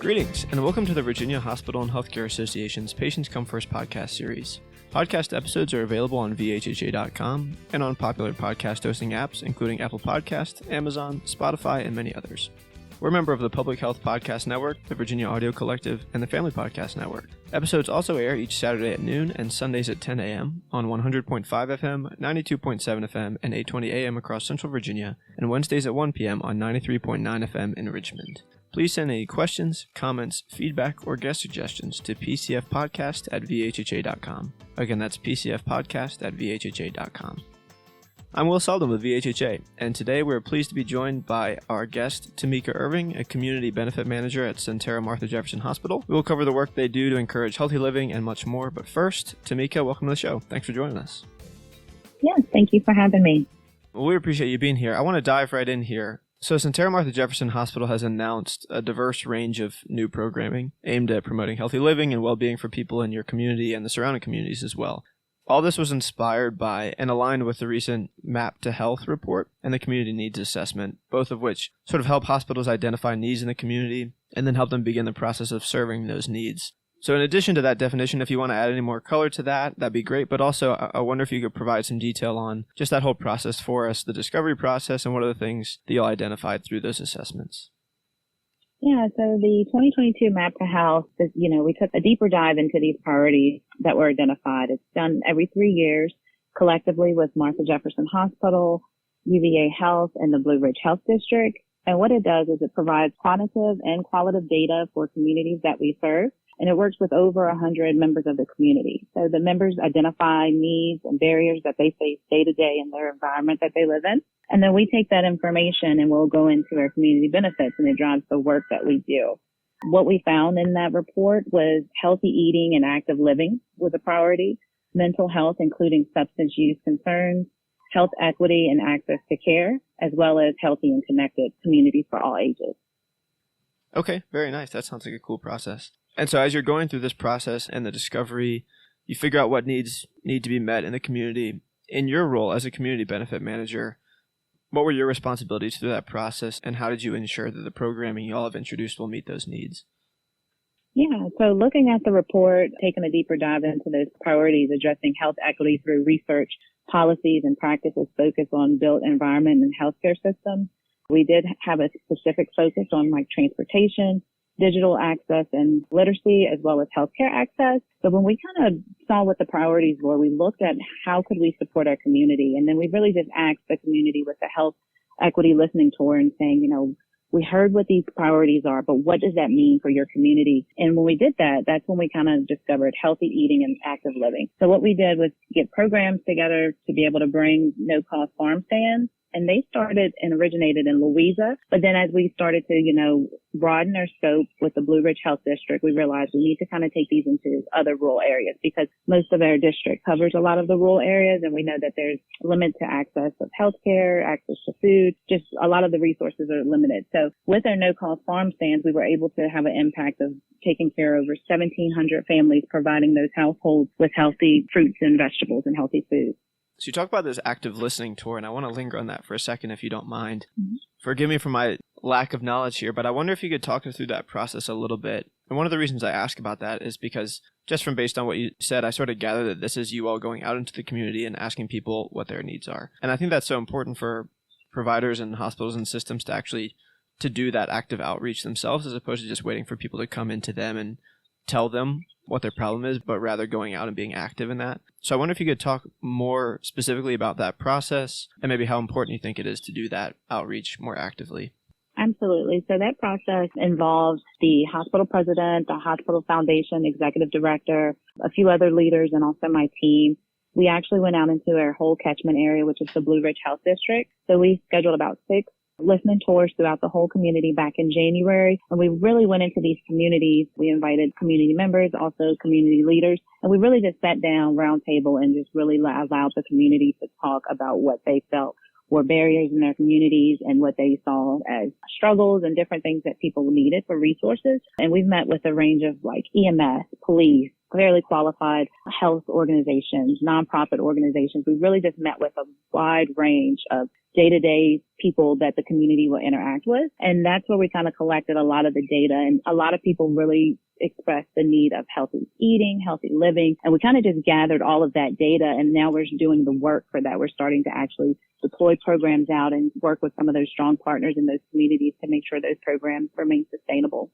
Greetings, and welcome to the Virginia Hospital and Healthcare Association's Patients Come First podcast series. Podcast episodes are available on VHHA.com and on popular podcast hosting apps, including Apple Podcasts, Amazon, Spotify, and many others. We're a member of the Public Health Podcast Network, the Virginia Audio Collective, and the Family Podcast Network. Episodes also air each Saturday at noon and Sundays at 10 a.m. on 100.5 FM, 92.7 FM, and 820 a.m. across Central Virginia, and Wednesdays at 1 p.m. on 93.9 FM in Richmond. Please send any questions, comments, feedback, or guest suggestions to pcfpodcast@vhha.com. Again, that's pcfpodcast@vhha.com. I'm Will Selden with VHHA, and today we're pleased to be joined by our guest, Tameka Irving, a Community Benefit Manager at Sentara Martha Jefferson Hospital. We will cover the work they do to encourage healthy living and much more, but first, Tameka, welcome to the show. Thanks for joining us. Yes, thank you for having me. Well, we appreciate you being here. I want to dive right in here. So Sentara Martha Jefferson Hospital has announced a diverse range of new programming aimed at promoting healthy living and well-being for people in your community and the surrounding communities as well. All this was inspired by and aligned with the recent Map to Health report and the Community Needs Assessment, both of which sort of help hospitals identify needs in the community and then help them begin the process of serving those needs. So in addition to that definition, if you want to add any more color to that, that'd be great. But also, I wonder if you could provide some detail on just that whole process for us, the discovery process, and what are the things that you all identified through those assessments. Yeah, so the 2022 Map to Health, we took a deeper dive into these priorities that were identified. It's done every 3 years collectively with Martha Jefferson Hospital, UVA Health, and the Blue Ridge Health District. And what it does is it provides quantitative and qualitative data for communities that we serve. And it works with over 100 members of the community. So the members identify needs and barriers that they face day to day in their environment that they live in. And then we take that information and we'll go into our community benefits, and it drives the work that we do. What we found in that report was healthy eating and active living was a priority, mental health, including substance use concerns, health equity and access to care, as well as healthy and connected communities for all ages. Okay, very nice. That sounds like a cool process. And so as you're going through this process and the discovery, you figure out what needs need to be met in the community. In your role as a community benefit manager, what were your responsibilities through that process, and how did you ensure that the programming you all have introduced will meet those needs? Yeah, so looking at the report, taking a deeper dive into those priorities, addressing health equity through research, policies, and practices focused on built environment and healthcare systems. We did have a specific focus on transportation, digital access and literacy, as well as healthcare access. So when we kind of saw what the priorities were, we looked at how could we support our community. And then we really just asked the community with the health equity listening tour and saying, we heard what these priorities are, but what does that mean for your community? And when we did that, that's when we kind of discovered healthy eating and active living. So what we did was get programs together to be able to bring no-cost farm stands. And they started and originated in Louisa. But then as we started to, broaden our scope with the Blue Ridge Health District, we realized we need to kind of take these into other rural areas because most of our district covers a lot of the rural areas. And we know that there's limit to access of healthcare, access to food, just a lot of the resources are limited. So with our no-cost farm stands, we were able to have an impact of taking care of over 1,700 families, providing those households with healthy fruits and vegetables and healthy food. So you talk about this active listening tour, and I want to linger on that for a second if you don't mind. Mm-hmm. Forgive me for my lack of knowledge here, but I wonder if you could talk us through that process a little bit. And one of the reasons I ask about that is because just from based on what you said, I sort of gather that this is you all going out into the community and asking people what their needs are. And I think that's so important for providers and hospitals and systems to actually to do that active outreach themselves as opposed to just waiting for people to come into them and tell them what their problem is, but rather going out and being active in that. So I wonder if you could talk more specifically about that process and maybe how important you think it is to do that outreach more actively. Absolutely. So that process involves the hospital president, the hospital foundation, executive director, a few other leaders, and also my team. We actually went out into our whole catchment area, which is the Blue Ridge Health District. So we scheduled about 6 listening tours throughout the whole community back in January. And we really went into these communities. We invited community members, also community leaders. And we really just sat down round table and just really allowed the community to talk about what they felt were barriers in their communities and what they saw as struggles and different things that people needed for resources. And we've met with a range of EMS, police, fairly qualified health organizations, nonprofit organizations. We really just met with a wide range of day-to-day people that the community will interact with. And that's where we kind of collected a lot of the data. And a lot of people really expressed the need of healthy eating, healthy living. And we kind of just gathered all of that data. And now we're doing the work for that. We're starting to actually deploy programs out and work with some of those strong partners in those communities to make sure those programs remain sustainable.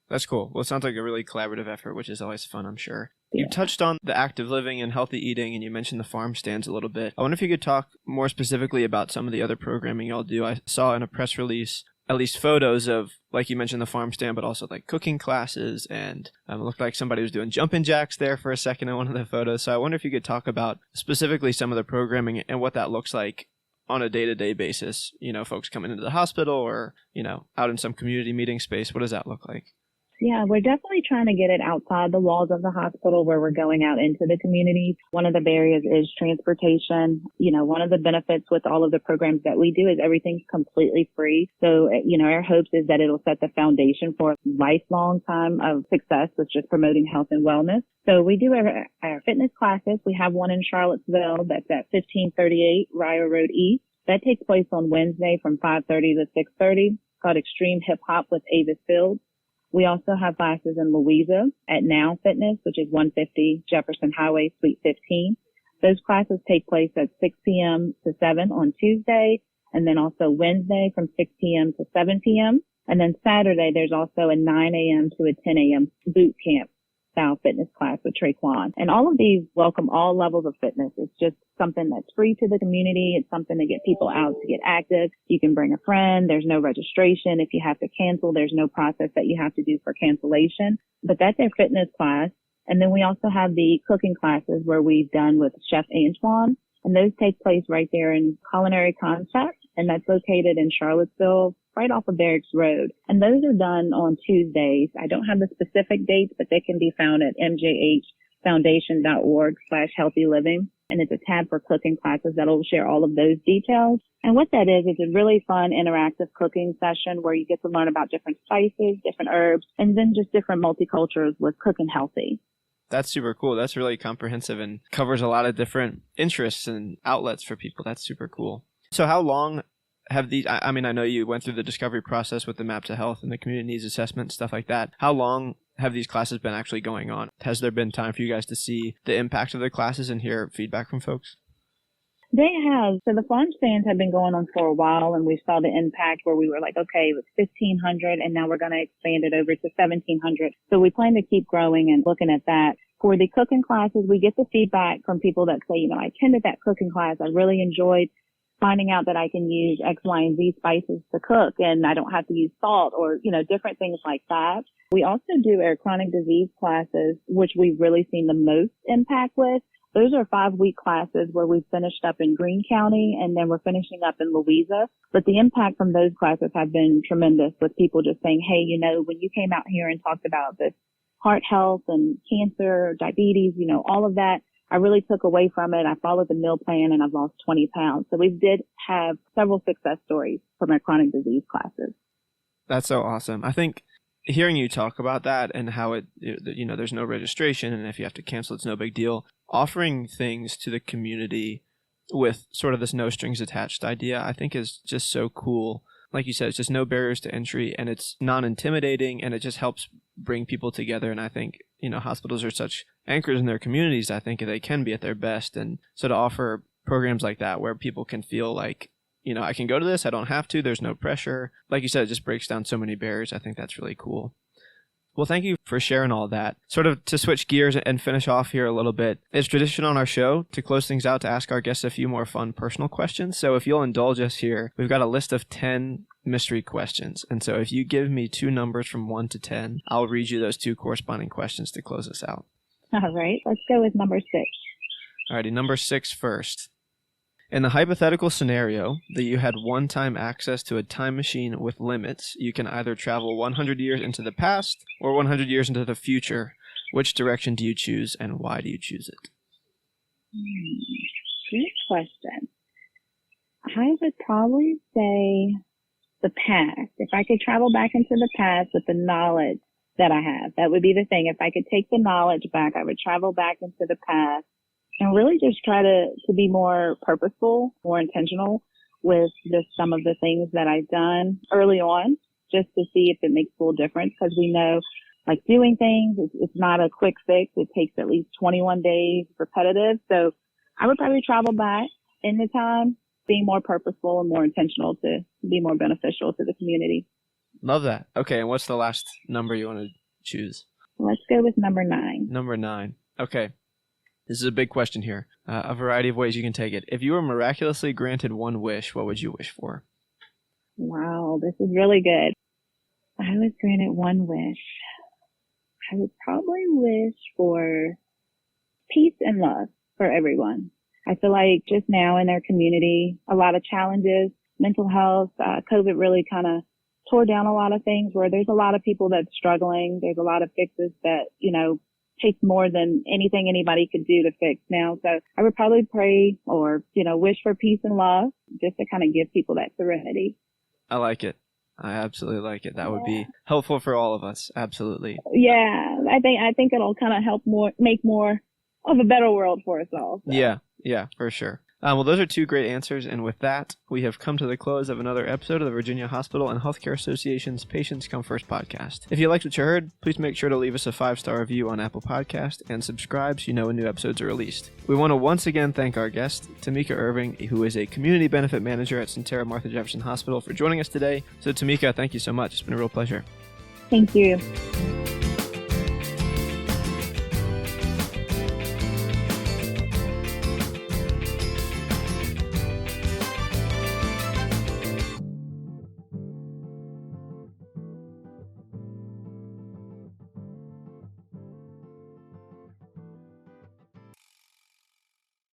That's cool. Well, it sounds like a really collaborative effort, which is always fun, I'm sure. Yeah. You touched on the active living and healthy eating, and you mentioned the farm stands a little bit. I wonder if you could talk more specifically about some of the other programming y'all do. I saw in a press release at least photos of, like you mentioned, the farm stand, but also like cooking classes, and it looked like somebody was doing jumping jacks there for a second in one of the photos. So I wonder if you could talk about specifically some of the programming and what that looks like on a day-to-day basis. You know, folks coming into the hospital or, you know, out in some community meeting space. What does that look like? Yeah, we're definitely trying to get it outside the walls of the hospital where we're going out into the community. One of the barriers is transportation. You know, one of the benefits with all of the programs that we do is everything's completely free. So, you know, our hopes is that it'll set the foundation for a lifelong time of success with just promoting health and wellness. So we do our fitness classes. We have one in Charlottesville that's at 1538 Ryer Road East. That takes place on Wednesday from 5:30 to 6:30. It's called Extreme Hip Hop with Avis Fields. We also have classes in Louisa at Now Fitness, which is 150 Jefferson Highway, Suite 15. Those classes take place at 6 p.m. to 7 on Tuesday, and then also Wednesday from 6 p.m. to 7 p.m. And then Saturday, there's also a 9 a.m. to a 10 a.m. boot camp style fitness class with Traquan. And all of these welcome all levels of fitness. It's just something that's free to the community. It's something to get people out to get active. You can bring a friend. There's no registration. If you have to cancel, there's no process that you have to do for cancellation. But that's our fitness class. And then we also have the cooking classes where we've done with Chef Antoine. And those take place right there in Culinary Concept. And that's located in Charlottesville, right off of Barracks Road. And those are done on Tuesdays. I don't have the specific dates, but they can be found at mjhfoundation.org/healthyliving. And it's a tab for cooking classes that'll share all of those details. And what that is a really fun interactive cooking session where you get to learn about different spices, different herbs, and then just different multicultures with cooking healthy. That's super cool. That's really comprehensive and covers a lot of different interests and outlets for people. That's super cool. So how long have these, I mean, I know you went through the discovery process with the Map to Health and the community needs assessment, stuff like that. How long have these classes been actually going on? Has there been time for you guys to see the impact of the classes and hear feedback from folks? They have. So the farm stands have been going on for a while, and we saw the impact where we were like, okay, it was 1,500, and now we're going to expand it over to 1,700. So we plan to keep growing and looking at that. For the cooking classes, we get the feedback from people that say, you know, I attended that cooking class. I really enjoyed finding out that I can use X, Y, and Z spices to cook, and I don't have to use salt or, you know, different things like that. We also do our chronic disease classes, which we've really seen the most impact with. Those are 5-week classes where we finished up in Greene County and then we're finishing up in Louisa. But the impact from those classes have been tremendous with people just saying, hey, you know, when you came out here and talked about this heart health and cancer, diabetes, you know, all of that, I really took away from it. I followed the meal plan and I've lost 20 pounds. So we did have several success stories from our chronic disease classes. That's so awesome. I think hearing you talk about that and how it, you know, there's no registration and if you have to cancel, it's no big deal. Offering things to the community with sort of this no strings attached idea, I think is just so cool. Like you said, it's just no barriers to entry and it's non-intimidating and it just helps bring people together. And I think, you know, hospitals are such anchors in their communities. I think they can be at their best. And so to offer programs like that where people can feel like, you know, I can go to this, I don't have to, there's no pressure. Like you said, it just breaks down so many barriers. I think that's really cool. Well, thank you for sharing all that. Sort of to switch gears and finish off here a little bit, it's tradition on our show to close things out to ask our guests a few more fun personal questions. So if you'll indulge us here, we've got a list of 10 mystery questions. And so if you give me 2 numbers from 1 to 10, I'll read you those 2 corresponding questions to close us out. All right, let's go with number 6. Alrighty, number 6 first. In the hypothetical scenario that you had one-time access to a time machine with limits, you can either travel 100 years into the past or 100 years into the future. Which direction do you choose and why do you choose it? Good question. I would probably say the past. If I could travel back into the past with the knowledge that I have. That would be the thing. If I could take the knowledge back, I would travel back into the past and really just try to be more purposeful, more intentional with just some of the things that I've done early on, just to see if it makes a full difference. Because we know, like, doing things, it's not a quick fix. It takes at least 21 days repetitive. So I would probably travel back in the time, being more purposeful and more intentional to be more beneficial to the community. Love that. Okay, and what's the last number you want to choose? Let's go with number 9. Number 9. Okay. This is a big question here. A variety of ways you can take it. If you were miraculously granted one wish, what would you wish for? Wow, this is really good. I was granted one wish. I would probably wish for peace and love for everyone. I feel like just now in their community, a lot of challenges, mental health, COVID really kind of tore down a lot of things where there's a lot of people that's struggling. There's a lot of fixes that, takes more than anything anybody could do to fix now. So I would probably pray or, wish for peace and love just to kind of give people that serenity. I like it. I absolutely like it. That would be helpful for all of us. Absolutely. Yeah. I think it'll kind of help make more of a better world for us all. So. Yeah, for sure. Well, those are 2 great answers, and with that, we have come to the close of another episode of the Virginia Hospital and Healthcare Association's Patients Come First podcast. If you liked what you heard, please make sure to leave us a 5-star review on Apple Podcast and subscribe so you know when new episodes are released. We want to once again thank our guest, Tameka Irving, who is a Community Benefit Manager at Sentara Martha Jefferson Hospital, for joining us today. So, Tameka, thank you so much. It's been a real pleasure. Thank you.